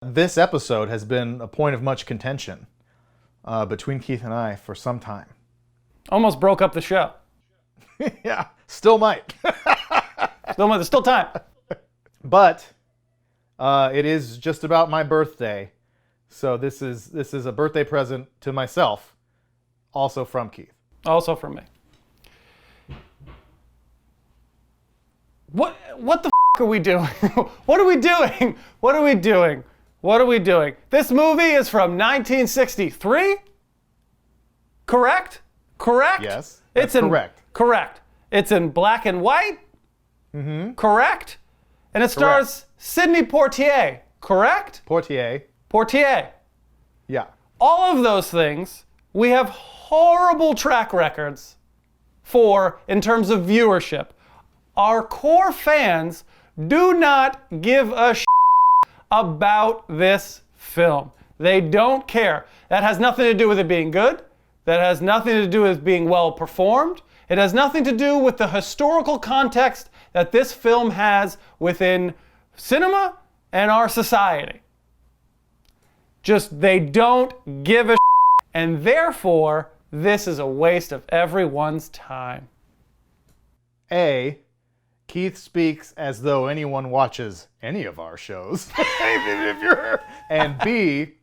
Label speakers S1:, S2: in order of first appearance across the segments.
S1: This episode has been a point of much contention between Keith and I for some time.
S2: Almost broke up the show.
S1: Yeah, still might.
S2: There's still time.
S1: But it is just about my birthday, so this is a birthday present to myself, also from Keith.
S2: Also from me. What the f*** are we doing? What are we doing? What are we doing? What are we doing? This movie is from 1963? Correct? Correct?
S1: Yes,
S2: It's
S1: correct.
S2: Correct. It's in black and white? Mm-hmm. Correct? And it stars Sidney Poitier, correct?
S1: Poitier. Yeah.
S2: All of those things we have horrible track records for in terms of viewership. Our core fans do not give a shit about this film. They don't care. That has nothing to do with it being good. That has nothing to do with being well performed. It has nothing to do with the historical context that this film has within cinema and our society. Just they don't give a shit, and therefore this is a waste of everyone's time.
S1: A, Keith speaks as though anyone watches any of our shows. And B,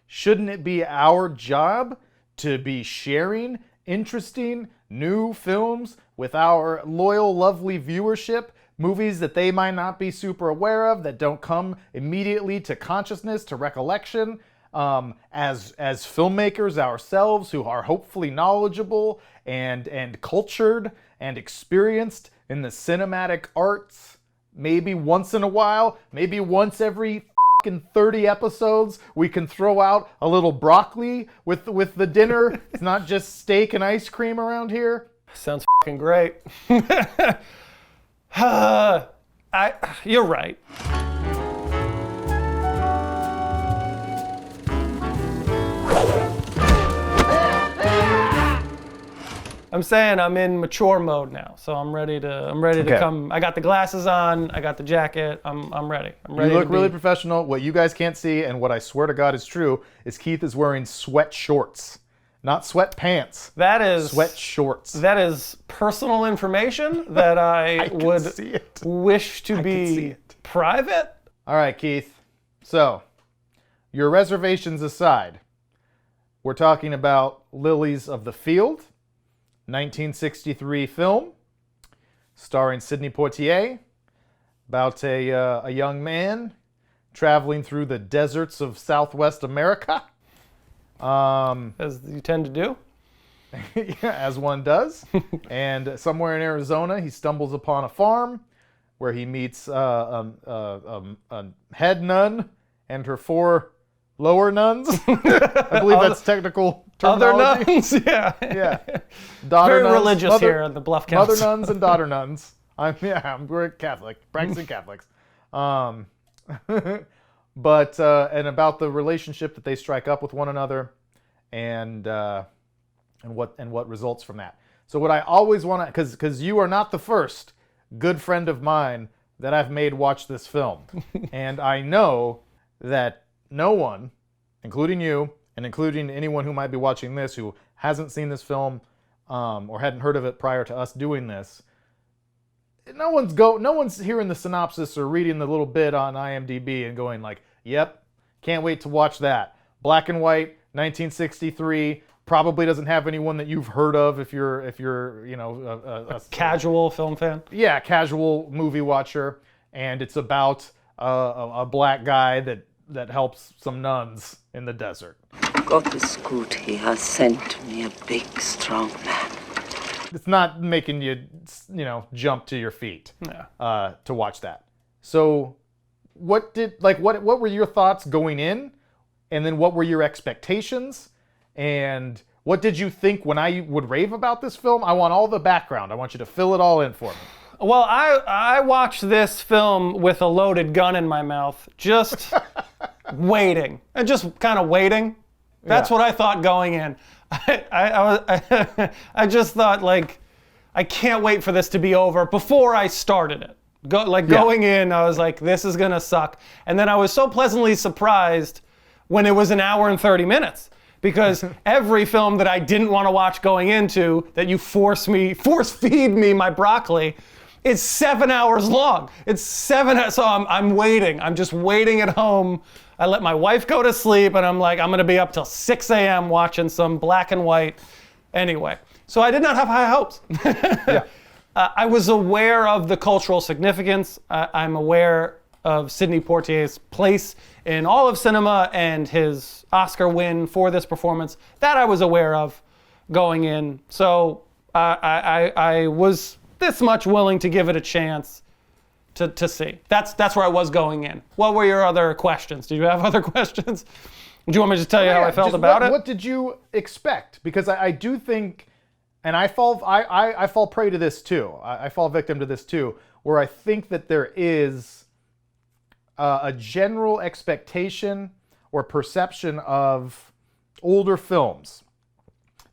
S1: shouldn't it be our job to be sharing interesting new films with our loyal, lovely viewership? Movies that they might not be super aware of, that don't come immediately to consciousness, to recollection, as filmmakers ourselves who are hopefully knowledgeable and cultured and experienced in the cinematic arts. Maybe once in a while, maybe once every 30 episodes, we can throw out a little broccoli with the dinner. It's not just steak and ice cream around here.
S2: Sounds fucking great. You're right. I'm saying I'm in mature mode now, so I'm ready to come. I got the glasses on, I got the jacket. I'm ready. I'm ready.
S1: You look really professional. What you guys can't see, and what I swear to God is true, is Keith is wearing sweat shorts. Not sweatpants.
S2: That is
S1: sweat shorts.
S2: That is personal information that I would wish to be private.
S1: All right, Keith. So, your reservations aside, we're talking about Lilies of the Field, 1963 film, starring Sidney Poitier, about a young man traveling through the deserts of Southwest America.
S2: As you tend to do.
S1: Yeah, as one does. And somewhere in Arizona, he stumbles upon a farm where he meets a head nun and her 4 lower nuns. I believe that's technical terminology.
S2: Other nuns, yeah.
S1: Yeah. Daughter
S2: Very
S1: nuns,
S2: religious here at the Bluff Council.
S1: Mother nuns and daughter nuns. We're Catholic, practicing Catholics. But and about the relationship that they strike up with one another, and what results from that. So what I always want to, because you are not the first good friend of mine that I've made watch this film, and I know that no one, including you, and including anyone who might be watching this who hasn't seen this film or hadn't heard of it prior to us doing this, no one's hearing the synopsis or reading the little bit on IMDb and going like, yep, can't wait to watch that. Black and white, 1963, probably doesn't have anyone that you've heard of if you're a
S2: casual film fan.
S1: Yeah, casual movie watcher, and it's about a black guy that helps some nuns in the desert.
S3: God is good. He has sent me a big, strong man.
S1: It's not making you jump to your feet to watch that. So what were your thoughts going in, and then what were your expectations, and what did you think when I would rave about this film? I want all the background. I want you to fill it all in for me.
S2: Well, I watched this film with a loaded gun in my mouth, just waiting, and just kind of waiting. That's what I thought going in. I just thought, like, I can't wait for this to be over before I started it. Going in, I was like, this is gonna suck. And then I was so pleasantly surprised when it was an hour and 30 minutes. Because every film that I didn't want to watch going into, that you force feed me my broccoli, is 7 hours long. It's 7, so I'm waiting. I'm just waiting at home. I let my wife go to sleep, and I'm like, I'm gonna be up till 6 a.m. watching some black and white. Anyway, so I did not have high hopes.
S1: Yeah.
S2: I was aware of the cultural significance. I'm aware of Sidney Poitier's place in all of cinema and his Oscar win for this performance. That I was aware of going in. So I was this much willing to give it a chance to see. That's where I was going in. What were your other questions? Did you have other questions? Do you want me to tell you how I felt about it?
S1: What did you expect? Because I do think, and I fall prey to this too. I fall victim to this too, where I think that there is a general expectation or perception of older films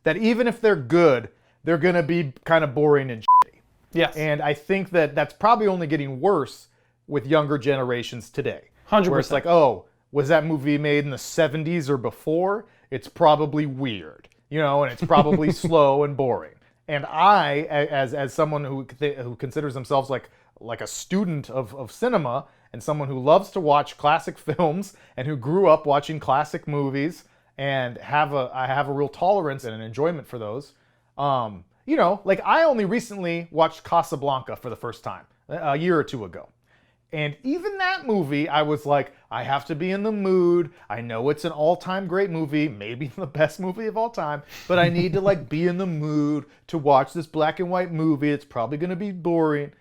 S1: that even if they're good, they're going to be kind of boring and shitty.
S2: Yes.
S1: And I think that that's probably only getting worse with younger generations today.
S2: 100%.
S1: Where it's like, oh, was that movie made in the 70s or before? It's probably weird, and it's probably slow and boring. And I, as someone who considers themselves like a student of cinema, and someone who loves to watch classic films and who grew up watching classic movies and I have a real tolerance and an enjoyment for those. I only recently watched Casablanca for the first time a year or two ago. And even that movie, I was like, I have to be in the mood. I know it's an all-time great movie, maybe the best movie of all time, but I need to be in the mood to watch this black and white movie. It's probably going to be boring.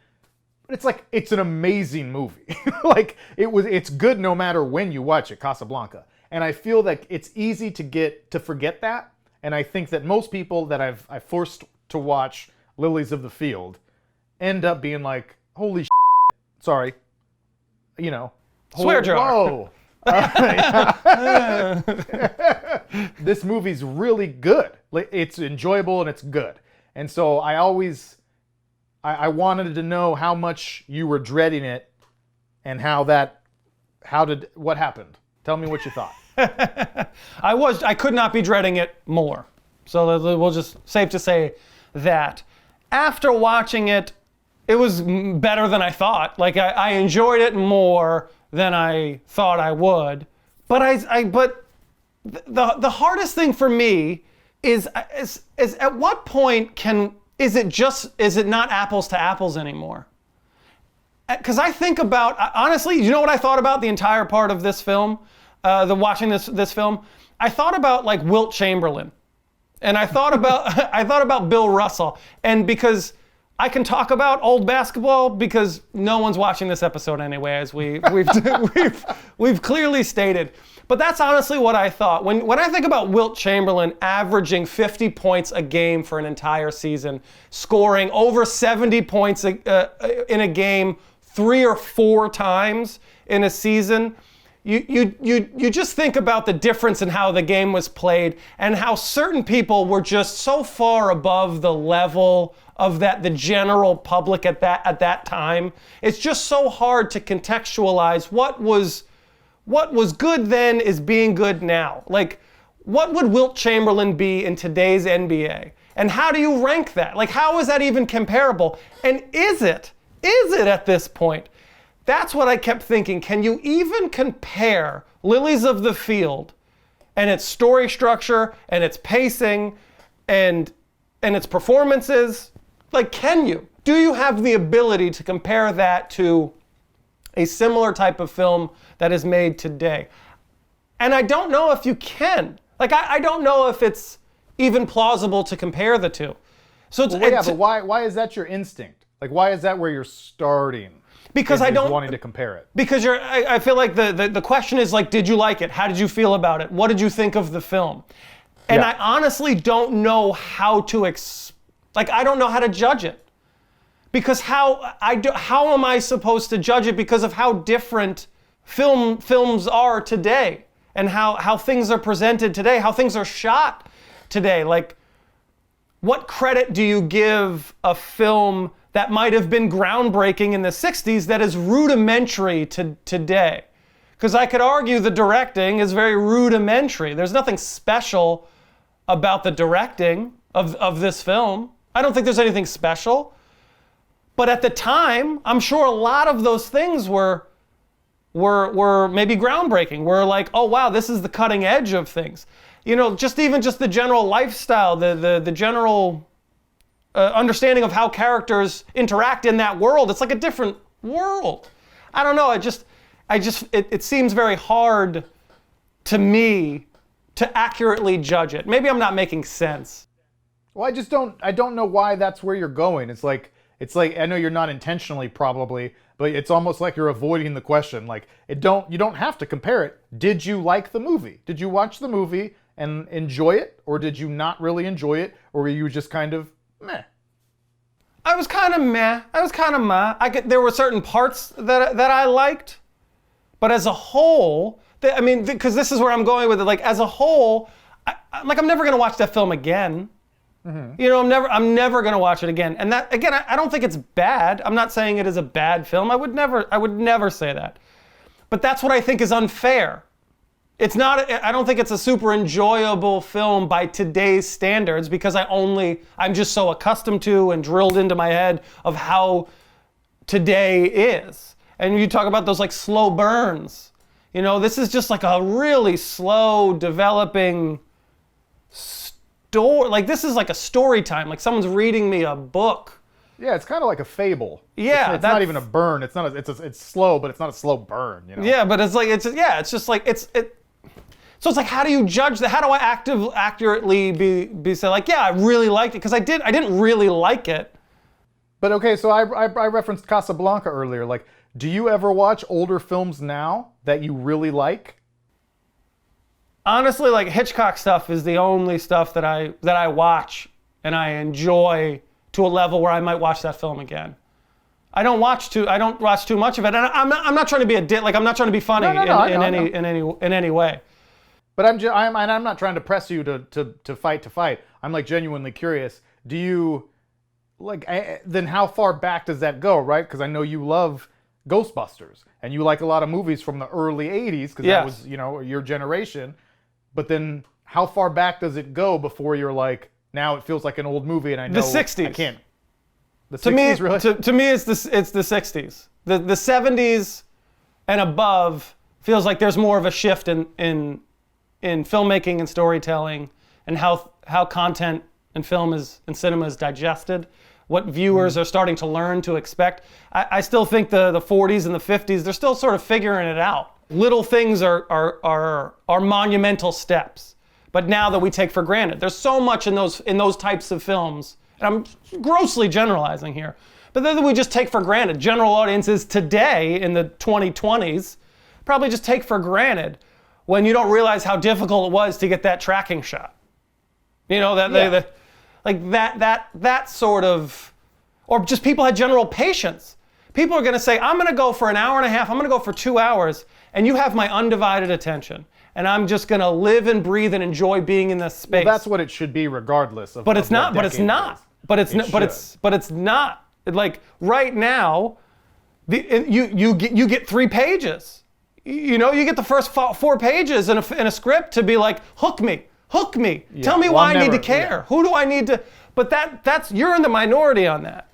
S1: But it's an amazing movie. It's good no matter when you watch it, Casablanca. And I feel that it's easy to forget that. And I think that most people that I've forced to watch Lilies of the Field end up being like, holy shit, sorry,
S2: swear jar.
S1: Whoa. This movie's really good. It's enjoyable and it's good. And so I wanted to know how much you were dreading it and what happened. Tell me what you thought.
S2: I could not be dreading it more. So we'll just, safe to say that. After watching it, it was better than I thought. I enjoyed it more than I thought I would. But but the hardest thing for me is at what point is it not apples to apples anymore? Because I think about, honestly, you know what I thought about the entire part of this film, watching this film? I thought about Wilt Chamberlain. And I thought about Bill Russell. And because I can talk about old basketball because no one's watching this episode anyway, as we've clearly stated. But that's honestly what I thought. When I think about Wilt Chamberlain averaging 50 points a game for an entire season, scoring over 70 points in a game 3 or 4 times in a season, you just think about the difference in how the game was played and how certain people were just so far above the level of the general public at that time. It's just so hard to contextualize what was good then is being good now. What would Wilt Chamberlain be in today's NBA? And how do you rank that? How is that even comparable? And is it at this point? That's what I kept thinking. Can you even compare Lilies of the Field and its story structure and its pacing and its performances? Can you? Do you have the ability to compare that to a similar type of film that is made today? And I don't know if you can. I don't know if it's even plausible to compare the two. So
S1: but why is that your instinct? Why is that where you're starting?
S2: Because
S1: wanting to compare it.
S2: Because I feel like the question is did you like it? How did you feel about it? What did you think of the film? And I honestly don't know how to I don't know how to judge it. Because how am I supposed to judge it because of how different films are today and how things are presented today, how things are shot today? What credit do you give a film that might have been groundbreaking in the 60s that is rudimentary to today. Because I could argue the directing is very rudimentary. There's nothing special about the directing of this film. I don't think there's anything special. But at the time, I'm sure a lot of those things were maybe groundbreaking. We're like, oh wow, this is the cutting edge of things. You know, just the general lifestyle, the general understanding of how characters interact in that world. It's like a different world. I don't know. It seems very hard to me to accurately judge it. Maybe I'm not making sense.
S1: Well, I don't know why that's where you're going. It's like, I know you're not intentionally probably, but it's almost like you're avoiding the question. Like, you don't have to compare it. Did you like the movie? Did you watch the movie and enjoy it? Or did you not really enjoy it? Or were you just kind of meh?
S2: I was kind of meh. There were certain parts that I liked, but as a whole, because this is where I'm going with it. Like, as a whole, I'm never gonna watch that film again. Mm-hmm. You know, I'm never gonna watch it again. And that, again, I don't think it's bad. I'm not saying it is a bad film. I would never say that. But that's what I think is unfair. It's not, I don't think it's a super enjoyable film by today's standards because I'm just so accustomed to and drilled into my head of how today is. And you talk about those like slow burns. You know, this is just like a really slow developing story. Like, this is like a story time. Like someone's reading me a book.
S1: Yeah, it's kind of like a fable.
S2: Yeah,
S1: it's not even a burn. It's not. It's slow, but it's not a slow burn. You know.
S2: Yeah, but it's just like So it's like, how do you judge that? How do I accurately be say like, yeah, I really liked it because I didn't really like it.
S1: But okay, so I referenced Casablanca earlier. Like, do you ever watch older films now that you really like?
S2: Honestly, like Hitchcock stuff is the only stuff that I watch and I enjoy to a level where I might watch that film again. I don't watch too much of it, and I'm not trying to be a dick. Like, I'm not trying to be funny in any way.
S1: But I'm not trying to press you to fight. I'm like genuinely curious. Do you like then how far back does that go, right? Because I know you love Ghostbusters and you like a lot of movies from the early 80s because that was, you know, your generation. But then how far back does it go before you're like, now it feels like an old movie and I know
S2: the 60s.
S1: I can't. The 60s, really?
S2: To me it's the 60s. The 70s and above feels like there's more of a shift in filmmaking and storytelling and how content and film and cinema is digested, what viewers are starting to learn to expect. I still think the 40s and the 50s, they're still sort of figuring it out. Little things are monumental steps, but now that we take for granted. There's so much in those types of films, and I'm grossly generalizing here, but then we just take for granted. General audiences today in the 2020s probably just take for granted when you don't realize how difficult it was to get that tracking shot. You know, that sort of, or just people had general patience. People are gonna say, I'm gonna go for an hour and a half, I'm gonna go for 2 hours, and you have my undivided attention. And I'm just gonna live and breathe and enjoy being in this space.
S1: Well, that's what it should be regardless of.
S2: But it's not, but it's not. But it's not. Like, right now, you get 3 pages. You know, you get the first 4 pages in a script to be like, hook me. Yeah, tell me why I need to care. Yeah. Who do I need to? But that's you're in the minority on that.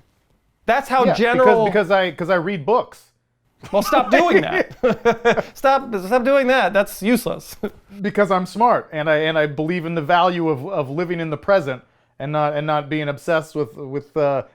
S2: That's how general.
S1: Because I read books.
S2: Well, stop doing that. Stop doing that. That's useless.
S1: Because I'm smart and I believe in the value of living in the present and not being obsessed with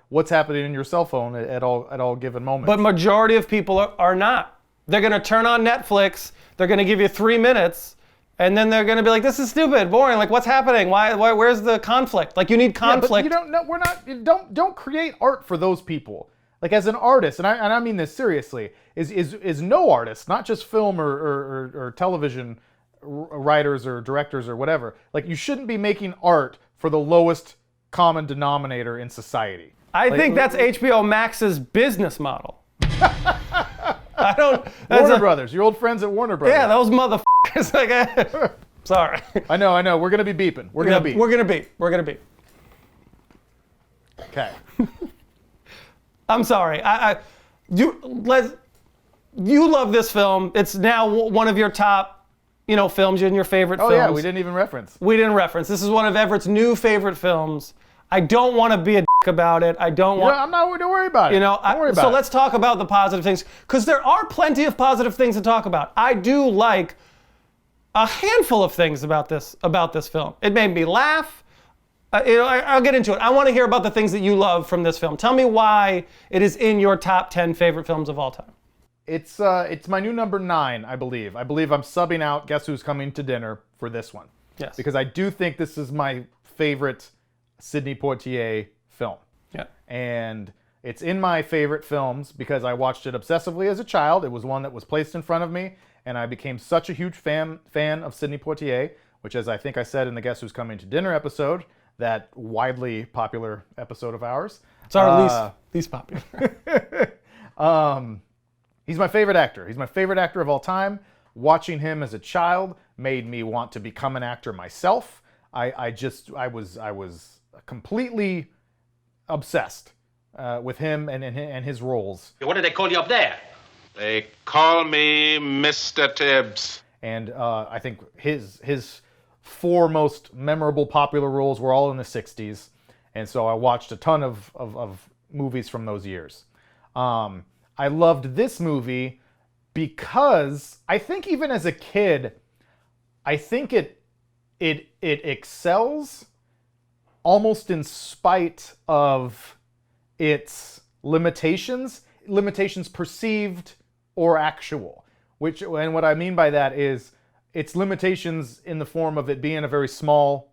S1: what's happening in your cell phone at all given moments.
S2: But majority of people are not. They're going to turn on Netflix, they're going to give you 3 minutes, and then they're going to be like, this is stupid, boring, like what's happening? Why where's the conflict? Like, you need conflict.
S1: Yeah, but don't create art for those people. Like, as an artist, and I mean this seriously, is no artist, not just film or television writers or directors or whatever. Like, you shouldn't be making art for the lowest common denominator in society.
S2: I think that's HBO Max's business model.
S1: Warner Brothers, your old friends at Warner Brothers.
S2: Yeah, those motherfuckers. Like, sorry.
S1: I know. We're gonna be beeping. We're gonna beep.
S2: We're gonna beep.
S1: Okay.
S2: I'm sorry. You love this film. It's now one of your top, films in your favorite films.
S1: Oh yeah, we didn't even reference.
S2: We didn't reference. This is one of Everett's new favorite films. I don't want to be a dick about it. I don't want.
S1: I'm not. Don't worry about it. Don't worry about it.
S2: So let's talk about the positive things, because there are plenty of positive things to talk about. I do like a handful of things about this film. It made me laugh. I'll get into it. I want to hear about the things that you love from this film. Tell me why it is in your top 10 favorite films of all time.
S1: It's my new number 9, I believe. I believe I'm subbing out Guess Who's Coming to Dinner for this one.
S2: Yes.
S1: Because I do think this is my favorite Sidney Poitier film.
S2: Yeah.
S1: And it's in my favorite films because I watched it obsessively as a child. It was one that was placed in front of me, and I became such a huge fan of Sidney Poitier, which, as I think I said in the Guess Who's Coming to Dinner episode, that widely popular episode of ours.
S2: It's our least popular.
S1: He's my favorite actor. He's my favorite actor of all time. Watching him as a child made me want to become an actor myself. I was completely obsessed with him and his roles.
S4: What do they call you up there?
S5: They call me Mr. Tibbs.
S1: And I think his 4 most memorable popular roles were all in the 60s. And so I watched a ton of movies from those years. I loved this movie because I think even as a kid, I think it excels almost in spite of its limitations perceived or actual. And what I mean by that is its limitations in the form of it being a very small,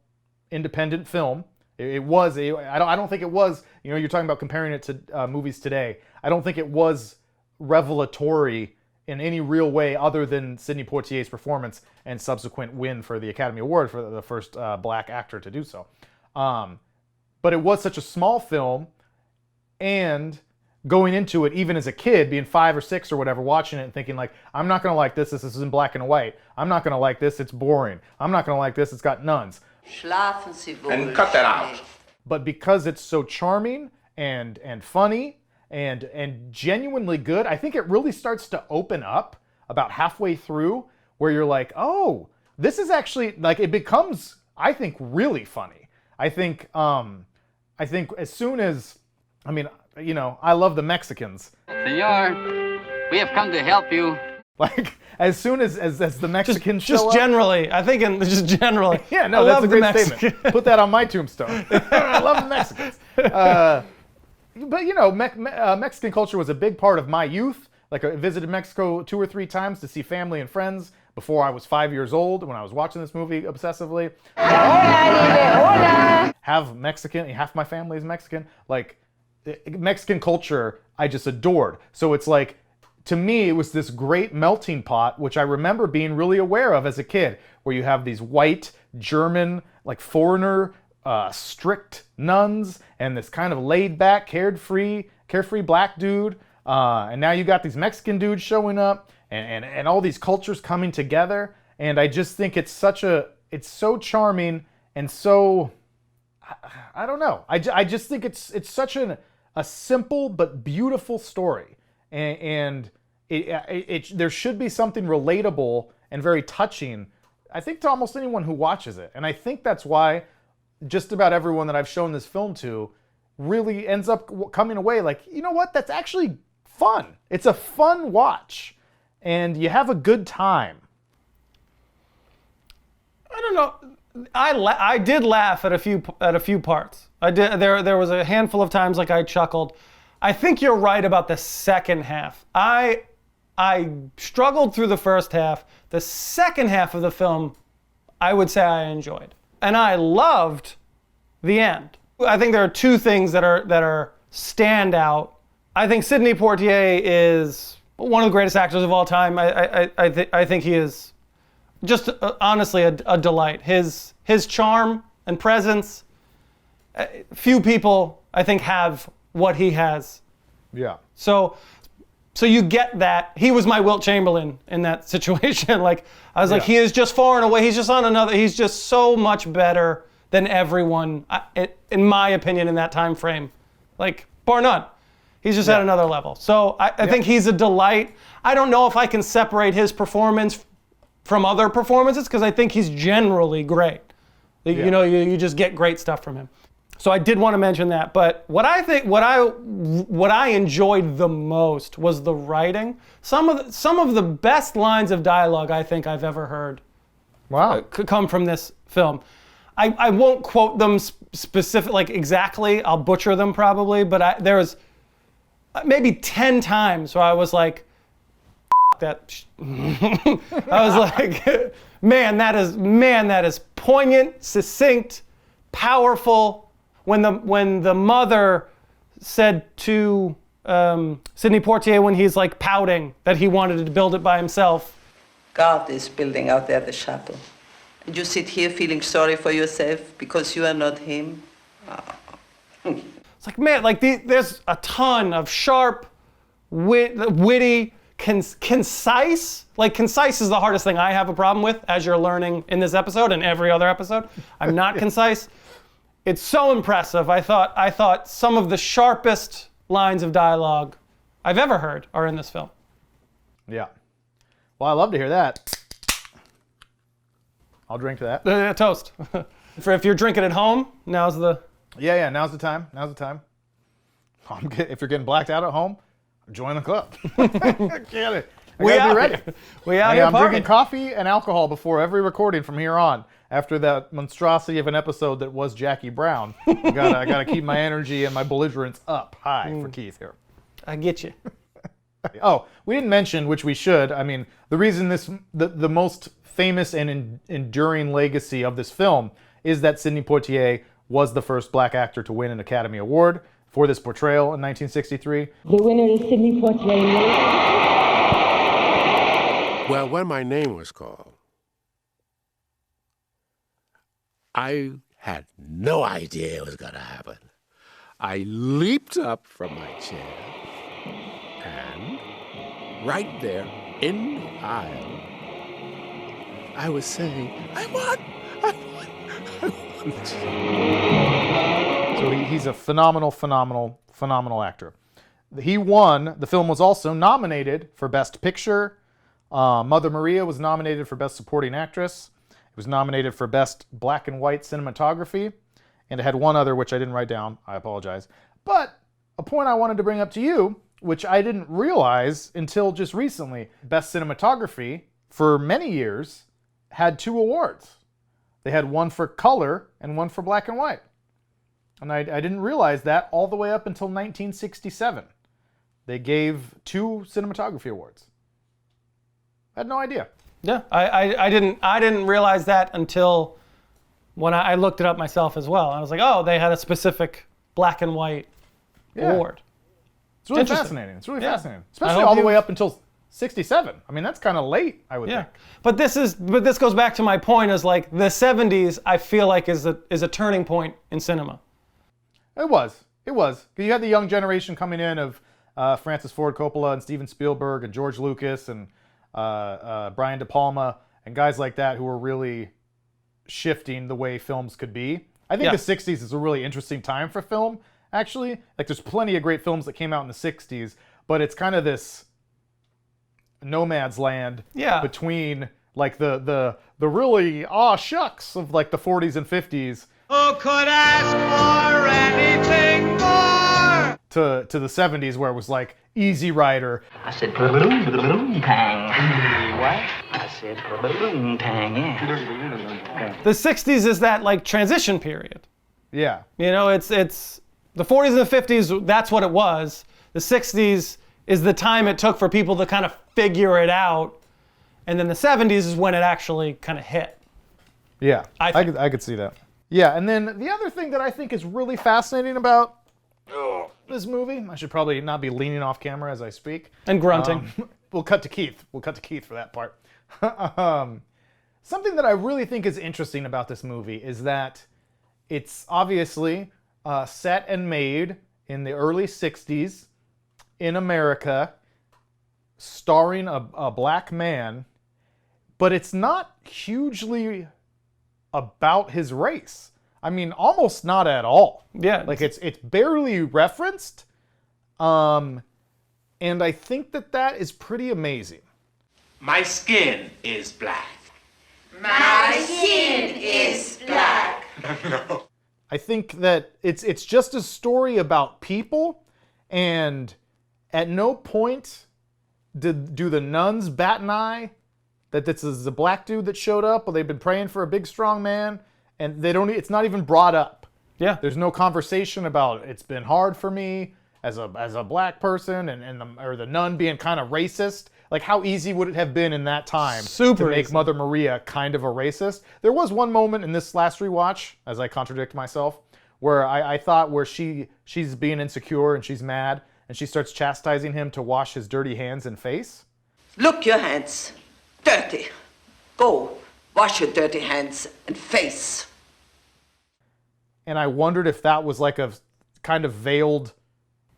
S1: independent film. I don't think it was, you're talking about comparing it to movies today. I don't think it was revelatory in any real way other than Sidney Poitier's performance and subsequent win for the Academy Award for the first black actor to do so. But it was such a small film, and going into it, even as a kid, being 5 or 6 or whatever, watching it and thinking like, I'm not going to like this is in black and white. I'm not going to like this, it's boring. I'm not going to like this, it's got nuns.
S5: And cut that out.
S1: But because it's so charming and funny and genuinely good, I think it really starts to open up about halfway through, where you're like, oh, this is actually, like, it becomes, I think, really funny. I think as soon as, I love the Mexicans.
S6: Senor, we have come to help you.
S1: Like, as soon as the Mexicans show up.
S2: Just generally. I think just generally.
S1: Yeah, no, that's a great statement. Put that on my tombstone. I love the Mexicans. But, Mexican culture was a big part of my youth. Like, I visited Mexico 2 or 3 times to see family and friends before I was 5 years old when I was watching this movie obsessively. Half my family is Mexican. Like, Mexican culture, I just adored. So it's like, to me, it was this great melting pot, which I remember being really aware of as a kid, where you have these white, German, like foreigner, strict nuns, and this kind of laid-back, carefree black dude. And now you got these Mexican dudes showing up, and all these cultures coming together. And I just think it's so charming and so, I don't know. I just think it's such a simple but beautiful story. And there should be something relatable and very touching, I think, to almost anyone who watches it. And I think that's why just about everyone that I've shown this film to really ends up coming away like, you know what, that's actually fun. It's a fun watch, and you have a good time.
S2: I don't know. I did laugh at a few parts. I did. There was a handful of times like I chuckled. I think you're right about the second half. I struggled through the first half. The second half of the film, I would say I enjoyed. And I loved the end. I think there are 2 things that are stand out. I think Sidney Poitier is one of the greatest actors of all time. I think he is just honestly a delight. His charm and presence, few people I think have what he has.
S1: Yeah.
S2: So you get that. He was my Wilt Chamberlain in that situation. Like, I was like, he is just far and away. He's just on another. He's just so much better than everyone, in my opinion, in that time frame. Like, bar none. He's just at another level. So I think he's a delight. I don't know if I can separate his performance from other performances because I think he's generally great. You know, you just get great stuff from him. So I did want to mention that. But what I enjoyed the most was the writing. Some of the best lines of dialogue I think I've ever heard.
S1: Wow.
S2: Could come from this film. I won't quote them specific, like exactly. I'll butcher them probably, but there was maybe 10 times where I was like, that. I was like, man, that is poignant, succinct, powerful. When the mother said to Sidney Poitier when he's like pouting that he wanted to build it by himself.
S3: God is building out there the chapel. And you sit here feeling sorry for yourself because you are not him.
S2: It's like, man, like there's a ton of sharp, witty, concise. Like concise is the hardest thing I have a problem with, as you're learning in this episode and every other episode. I'm not concise. It's so impressive. I thought some of the sharpest lines of dialogue I've ever heard are in this film.
S1: Yeah. Well, I love to hear that. I'll drink to that.
S2: Toast. If you're drinking at home, now's the...
S1: Yeah, now's the time. If you're getting blacked out at home, join the club. Get it. I gotta be ready.
S2: We out here
S1: I'm
S2: partying.
S1: drinking coffee and alcohol before every recording from here on. After that monstrosity of an episode that was Jackie Brown, I gotta keep my energy and my belligerence up high for Keith here.
S2: I get you.
S1: Oh, we didn't mention, which we should. I mean, the reason the most famous and enduring legacy of this film is that Sidney Poitier was the first black actor to win an Academy Award for this portrayal in 1963.
S4: The winner is Sidney Poitier.
S7: Well, when my name was called, I had no idea it was going to happen. I leaped up from my chair, and right there in the aisle, I was saying, I won.
S1: So he's a phenomenal actor. He won. The film was also nominated for Best Picture. Mother Maria was nominated for Best Supporting Actress. It was nominated for Best Black and White Cinematography. And it had one other, which I didn't write down. I apologize. But a point I wanted to bring up to you, which I didn't realize until just recently. Best Cinematography, for many years, had 2 awards. They had one for color and one for black and white. And I didn't realize that all the way up until 1967. They gave 2 cinematography awards. I had no idea.
S2: Yeah, I didn't realize that until when I looked it up myself as well. I was like, oh, they had a specific black and white award.
S1: It's really
S2: Interesting.
S1: fascinating. It's really fascinating. Especially all the way up until 67. I mean, that's kind of late, I would think.
S2: But this goes back to my point is like the 70s I feel like is a turning point in cinema.
S1: It was. 'Cause you had the young generation coming in of Francis Ford Coppola and Steven Spielberg and George Lucas and Brian De Palma and guys like that who were really shifting the way films could be. I think the 60s is a really interesting time for film, actually. Like there's plenty of great films that came out in the 60s, but it's kind of this nomad's land between like the really shucks of like the 40s and 50s.
S8: Who could ask for anything more?
S1: To the 70s where it was like Easy Rider.
S6: I said, balloon tang. What? I said, balloon tang, yeah.
S2: The 60s is that like transition period.
S1: Yeah.
S2: You know, it's the 40s and the 50s, that's what it was. The 60s is the time it took for people to kind of figure it out. And then the 70s is when it actually kind of hit.
S1: Yeah, I could see that. Yeah, and then the other thing that I think is really fascinating about this movie, I should probably not be leaning off camera as I speak.
S2: And grunting.
S1: We'll cut to Keith. We'll cut to Keith for that part. Something that I really think is interesting about this movie is that it's obviously set and made in the early 60s in America, starring a black man, but it's not hugely about his race. I mean, almost not at all.
S2: Yeah.
S1: Like it's barely referenced. And I think that is pretty amazing.
S5: My skin is black.
S9: My skin is black.
S5: No.
S1: I think that it's just a story about people, and at no point do the nuns bat an eye that this is a black dude that showed up, or they've been praying for a big strong man, and it's not even brought up.
S2: Yeah.
S1: There's no conversation about it's been hard for me as a black person, and the nun being kind of racist. Like, how easy would it have been in that time to make
S2: easy.
S1: Mother Maria kind of a racist? There was one moment in this last rewatch, as I contradict myself, where I thought where she's being insecure and she's mad, and she starts chastising him to wash his dirty hands and face.
S3: Look, your hands. Dirty. Go. Wash your dirty hands and face.
S1: And I wondered if that was like a kind of veiled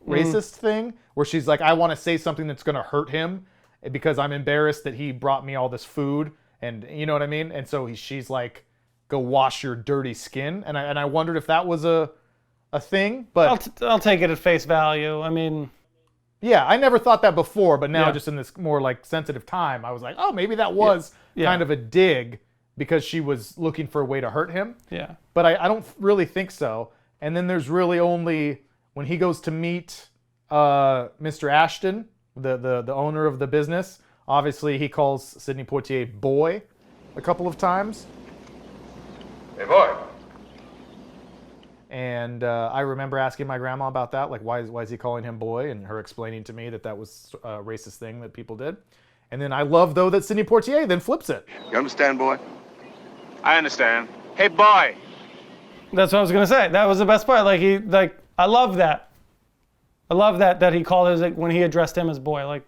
S1: racist thing, where she's like, I want to say something that's going to hurt him because I'm embarrassed that he brought me all this food, and you know what I mean? And so she's like, go wash your dirty skin. And I wondered if that was a thing, but
S2: I'll take it at face value. I mean,
S1: yeah, I never thought that before, but now
S2: Yeah.
S1: just in this more like sensitive time, I was like, oh, maybe that was
S2: Yeah.
S1: kind of a dig because she was looking for a way to hurt him.
S2: yeah.
S1: But I don't really think so. And then there's really only when he goes to meet Mr. Ashton, the owner of the business. Obviously, he calls Sidney Poitier boy a couple of times.
S5: Hey, boy.
S1: And I remember asking my grandma about that, like, why is he calling him boy? And her explaining to me that was a racist thing that people did. And then I love, though, that Sidney Poitier then flips it.
S5: You understand, boy? I understand. Hey, boy.
S2: That's what I was gonna say. That was the best part. I love that. I love that he called it when he addressed him as boy. Like,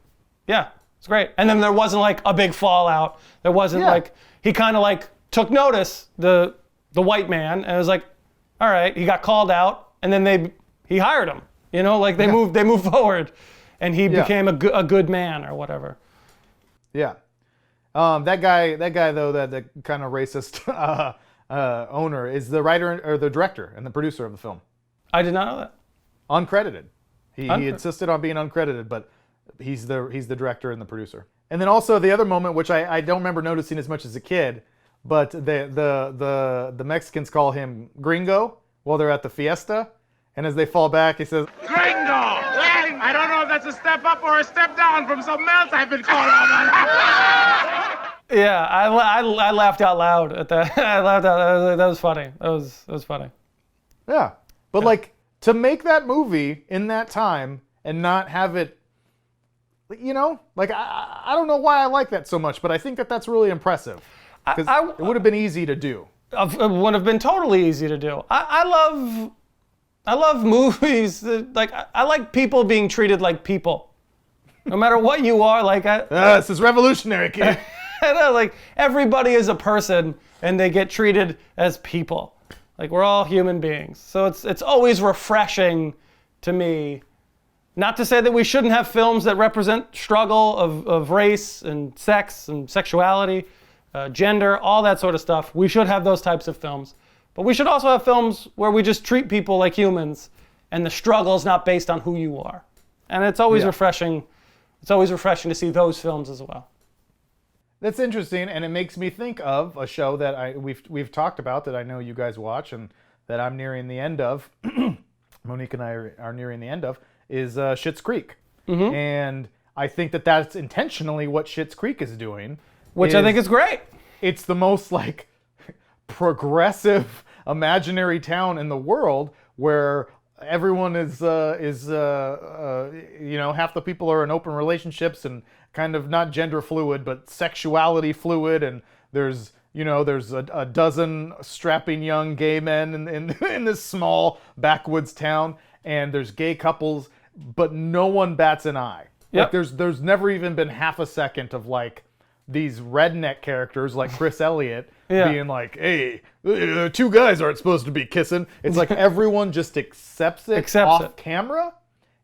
S2: yeah, it's great. And then there wasn't like a big fallout. There wasn't
S1: Yeah.
S2: like he kind of like took notice the white man and it was like, all right, he got called out and then he hired him. You know, like they moved forward, and he became a good man or whatever.
S1: Yeah. That guy though, that kind of racist owner is the writer or the director and the producer of the film.
S2: I did not know that.
S1: Uncredited. He insisted on being uncredited, but he's the director and the producer. And then also the other moment, which I don't remember noticing as much as a kid, but the Mexicans call him Gringo while they're at the fiesta, and as they fall back, he says,
S5: Gringo! I don't know if that's a step up or a step down from something else I've been called on.
S2: Yeah, I laughed out loud at that. I laughed out. That was funny. That was funny.
S1: yeah. But like, to make that movie in that time and not have it, you know, like I don't know why I like that so much, but I think that's really impressive. Because it would have been easy to do.
S2: It would have been totally easy to do. I love movies that, I like people being treated like people, no matter what you are. Like
S1: This is revolutionary, kid.
S2: I know, like everybody is a person and they get treated as people. Like we're all human beings. So it's always refreshing to me. Not to say that we shouldn't have films that represent struggle of race and sex and sexuality, gender, all that sort of stuff. We should have those types of films. But we should also have films where we just treat people like humans and the struggle is not based on who you are. And it's always refreshing. It's always refreshing to see those films as well.
S1: That's interesting, and it makes me think of a show that we've talked about that I know you guys watch and that I'm nearing the end of. Monique and I are nearing the end of is Schitt's Creek, and I think that's intentionally what Schitt's Creek is doing,
S2: Which I think is great.
S1: It's the most like progressive imaginary town in the world where everyone is you know, half the people are in open relationships and kind of not gender fluid but sexuality fluid, and there's a dozen strapping young gay men in this small backwoods town, and there's gay couples, but no one bats an eye.
S2: Yep.
S1: Like there's never even been half a second of like these redneck characters like Chris Elliott being like, hey, two guys aren't supposed to be kissing. It's like everyone just accepts it off camera,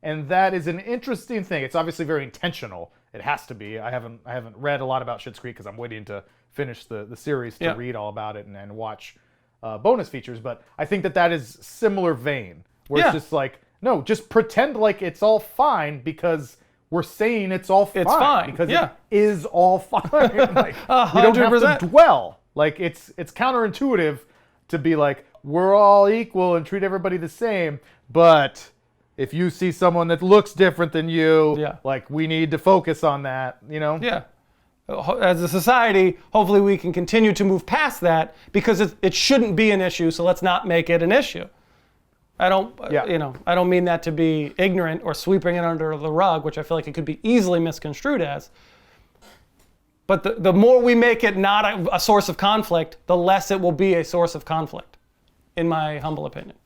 S1: and that is an interesting thing. It's obviously very intentional. It has to be. I haven't read a lot about Schitt's Creek because I'm waiting to finish the series to read all about it and watch bonus features. But I think that is similar vein, where it's just like no, just pretend like it's all fine because we're saying it's all fine.
S2: It's fine,
S1: because
S2: yeah.
S1: it is all fine. Like, you don't have
S2: 100%.
S1: to dwell. Like it's counterintuitive to be like we're all equal and treat everybody the same, but if you see someone that looks different than you,
S2: Yeah.
S1: like we need to focus on that, you know?
S2: Yeah. As a society, hopefully we can continue to move past that because it shouldn't be an issue, so let's not make it an issue. I don't mean that to be ignorant or sweeping it under the rug, which I feel like it could be easily misconstrued as. But the more we make it not a source of conflict, the less it will be a source of conflict, in my humble opinion.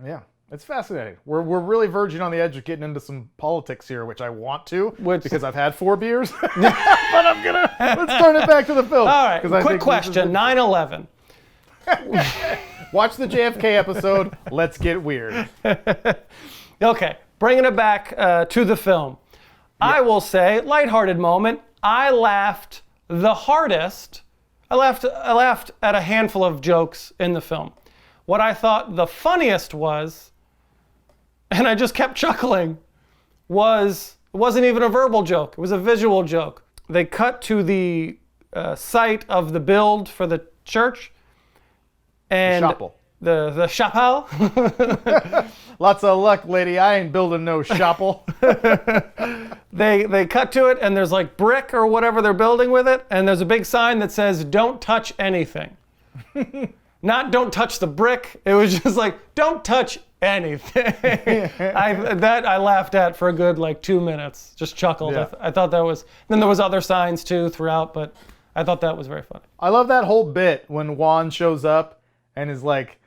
S1: Yeah. It's fascinating. We're really verging on the edge of getting into some politics here, which I want to, because I've had 4 beers. But let's turn it back to the film.
S2: All right,
S1: 'cause I
S2: quick
S1: think
S2: question, 9/11.
S1: Watch the JFK episode. Let's get weird.
S2: Okay, bringing it back to the film. Yeah. I will say, lighthearted moment. I laughed the hardest. I laughed at a handful of jokes in the film. What I thought the funniest was, and I just kept chuckling, it wasn't even a verbal joke. It was a visual joke. They cut to the site of the build for the church. And the chapel.
S1: Lots of luck, lady. I ain't building no chapel.
S2: They cut to it, and there's like brick or whatever they're building with it, and there's a big sign that says, "Don't touch anything." Not don't touch the brick. It was just like, don't touch anything. I laughed at for a good 2 minutes. Just chuckled.
S1: Yeah.
S2: I thought that was. Then there was other signs too throughout, but I thought that was very funny.
S1: I love that whole bit when Juan shows up and is like,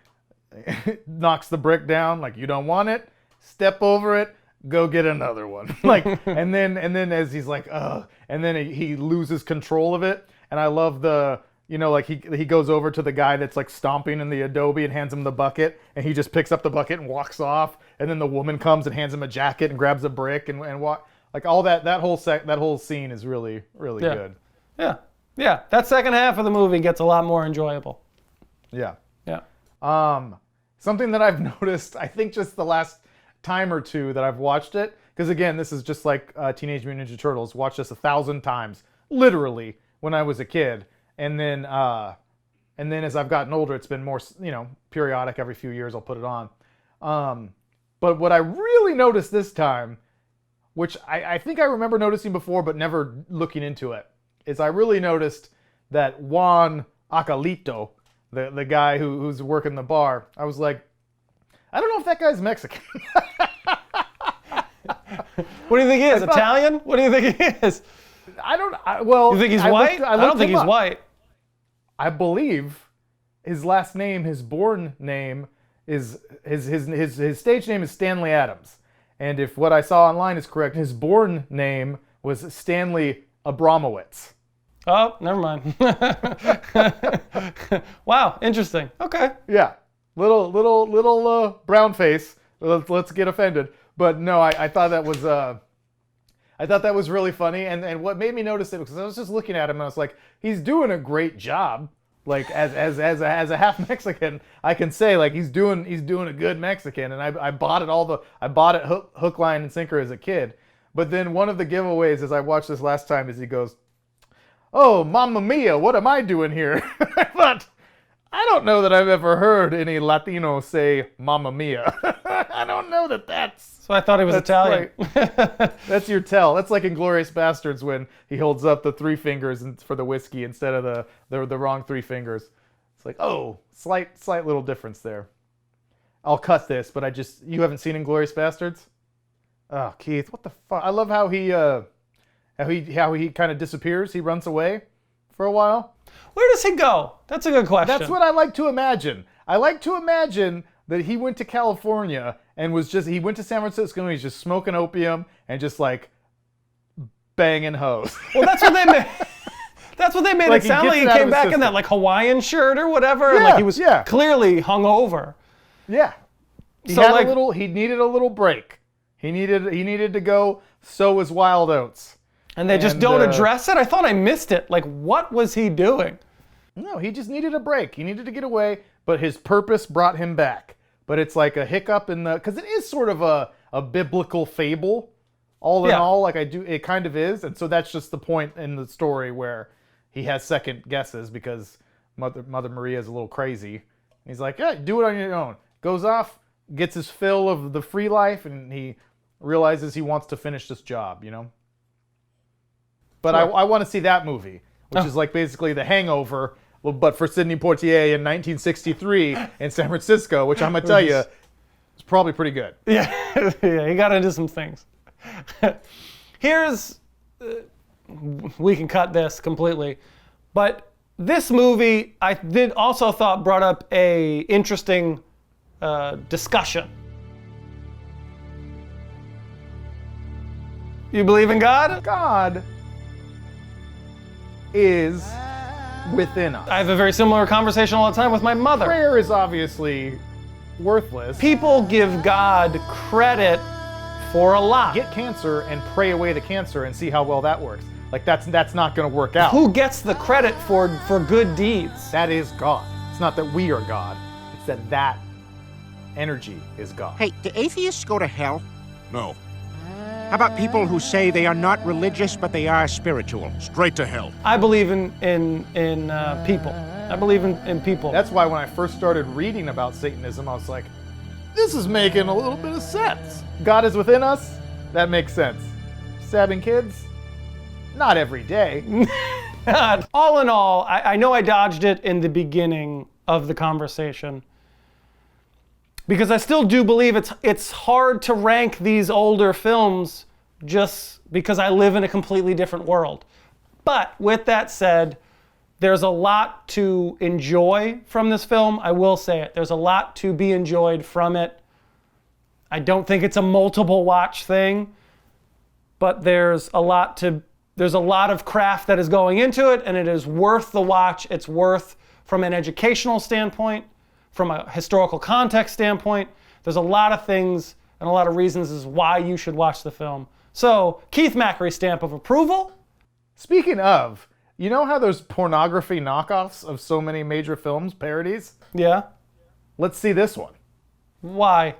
S1: knocks the brick down. Like, you don't want it? Step over it. Go get another one. and then as he's like, ugh, and then he loses control of it. And I love the. He goes over to the guy that's like stomping in the adobe and hands him the bucket, and he just picks up the bucket and walks off. And then the woman comes and hands him a jacket and grabs a brick and walk. Like all that whole scene is really good.
S2: Yeah. That second half of the movie gets a lot more enjoyable.
S1: Yeah.
S2: Yeah.
S1: Something that I've noticed, I think just the last time or two that I've watched it, because again, this is just like Teenage Mutant Ninja Turtles. Watched this 1,000 times, literally, when I was a kid. And then as I've gotten older, it's been more, periodic. Every few years, I'll put it on. But what I really noticed this time, which I think I remember noticing before, but never looking into it, is I really noticed that Juan Acalito, the guy who's working the bar, I was like, I don't know if that guy's Mexican.
S2: What do you think he is? Italian? What do you think he is?
S1: You
S2: think he's white? I don't think he's white.
S1: I believe his last name, his born name, is his stage name is Stanley Adams. And if what I saw online is correct, his born name was Stanley Abramowitz.
S2: Oh, never mind. Wow, interesting. Okay.
S1: Yeah, little brown face. Let's get offended. But no, I thought that was really funny, and what made me notice it, because I was just looking at him and I was like, he's doing a great job. Like as a half Mexican, I can say like he's doing a good Mexican, and I bought it hook, line, and sinker as a kid. But then one of the giveaways as I watched this last time is he goes, "Oh, Mamma Mia, what am I doing here?" I thought, I don't know that I've ever heard any Latino say Mamma Mia. I don't know that's.
S2: So I thought he was Italian.
S1: That's your tell. That's like in Inglourious Bastards when he holds up the 3 fingers for the whiskey instead of the wrong 3 fingers. It's like, oh, slight little difference there. I'll cut this, but you haven't seen Inglourious Bastards? Oh, Keith, what the fuck? I love how he kind of disappears. He runs away for a while.
S2: Where does he go? That's a good question.
S1: That's what I like to imagine. I like to imagine that he went to California and he went to San Francisco and he's just smoking opium and just like banging hoes.
S2: Well, that's what they made. That's what they made it sound like. He came back in that like Hawaiian shirt or whatever, and like he was clearly hungover.
S1: Yeah. He needed a little break. He needed to go sow his wild oats.
S2: And they just don't address it? I thought I missed it. Like, what was he doing?
S1: No, he just needed a break. He needed to get away, but his purpose brought him back. But it's like a hiccup because it is sort of a a biblical fable. All in
S2: Yeah.
S1: all, like it kind of is. And so that's just the point in the story where he has second guesses because Mother Maria is a little crazy. He's like, yeah, do it on your own. Goes off, gets his fill of the free life, and he realizes he wants to finish this job, you know? But
S2: Sure.
S1: I want to see that movie, which is like basically The Hangover, but for Sidney Poitier in 1963 in San Francisco, which I'm going to tell you is probably pretty good.
S2: Yeah, yeah, he got into some things. Here's, we can cut this completely, but this movie I did also thought brought up a interesting discussion. You believe in God?
S1: God is within us.
S2: I have a very similar conversation all the time with my mother.
S1: Prayer is obviously worthless.
S2: People give God credit for a lot.
S1: Get cancer and pray away the cancer and see how well that works. Like that's not going to work out.
S2: Who gets the credit for good deeds?
S1: That is God. It's not that we are God. It's that energy is God.
S10: Hey, do atheists go to hell?
S11: No.
S10: How about people who say they are not religious, but they are spiritual?
S11: Straight to hell.
S2: I believe in people. I believe in people.
S1: That's why when I first started reading about Satanism, I was like, this is making a little bit of sense. God is within us? That makes sense. Stabbing kids? Not every day.
S2: All in all, I know I dodged it in the beginning of the conversation because I still do believe it's hard to rank these older films just because I live in a completely different world. But with that said, there's a lot to enjoy from this film. I will say it. There's a lot to be enjoyed from it. I don't think it's a multiple watch thing, but there's a lot of craft that is going into it, and it is worth the watch. It's worth from an educational standpoint, from a historical context standpoint. There's a lot of things and a lot of reasons as why you should watch the film. So, Keith Macri stamp of approval.
S1: Speaking of, you know how there's pornography knockoffs of so many major films, parodies?
S2: Yeah.
S1: Let's see this one.
S2: Why?